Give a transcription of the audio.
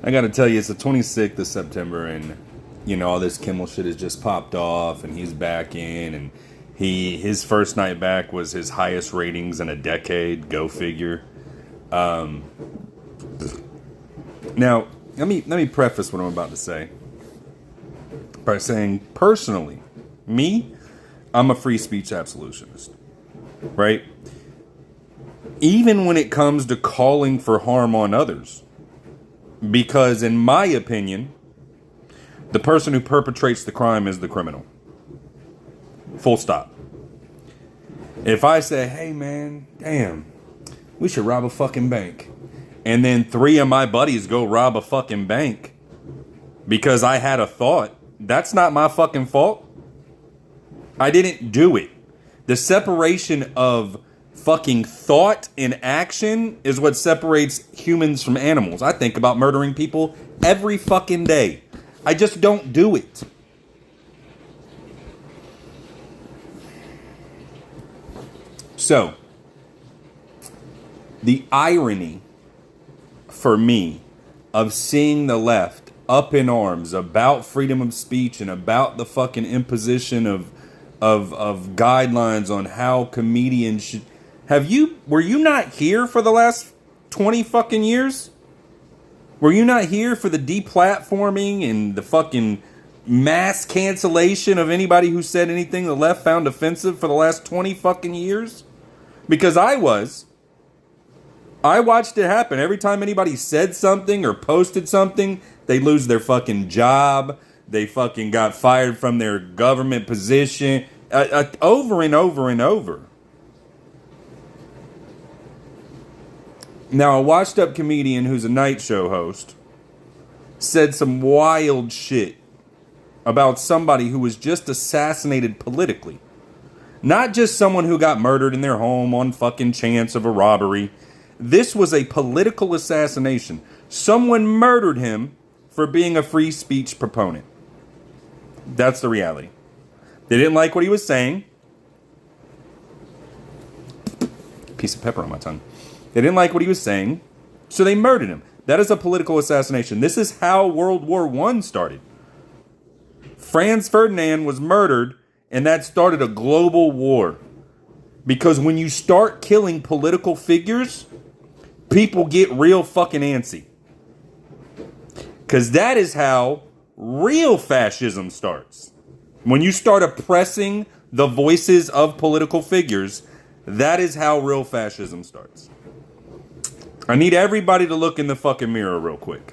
I gotta tell you, it's the 26th of September, and all this Kimmel shit has just popped off, and he's back in, and his first night back was his highest ratings in a decade. Go figure. Now, let me preface what I'm about to say by saying, personally, I'm a free speech absolutionist, right? Even when it comes to calling for harm on others. Because in my opinion, the person who perpetrates the crime is the criminal. Full stop. If I say, hey man, damn, we should rob a fucking bank. And then 3 of my buddies go rob a fucking bank because I had a thought, that's not my fucking fault. I didn't do it. The separation of fucking thought and action is what separates humans from animals. I think about murdering people every fucking day. I just don't do it. So, the irony for me of seeing the left up in arms about freedom of speech and about the fucking imposition of guidelines on how comedians should... Were you not here for the last 20 fucking years? Were you not here for the deplatforming and the fucking mass cancellation of anybody who said anything the left found offensive for the last 20 fucking years? Because I was. I watched it happen. Every time anybody said something or posted something, they lose their fucking job. They fucking got fired from their government position. Over and over and over. Now, a washed-up comedian who's a night show host said some wild shit about somebody who was just assassinated politically. Not just someone who got murdered in their home on fucking chance of a robbery. This was a political assassination. Someone murdered him for being a free speech proponent. That's the reality. They didn't like what he was saying. Piece of pepper on my tongue. They didn't like what he was saying, so they murdered him. That is a political assassination. This is how World War I started. Franz Ferdinand was murdered, and that started a global war. Because when you start killing political figures, people get real fucking antsy. Because that is how real fascism starts. When you start oppressing the voices of political figures, that is how real fascism starts. I need everybody to look in the fucking mirror real quick.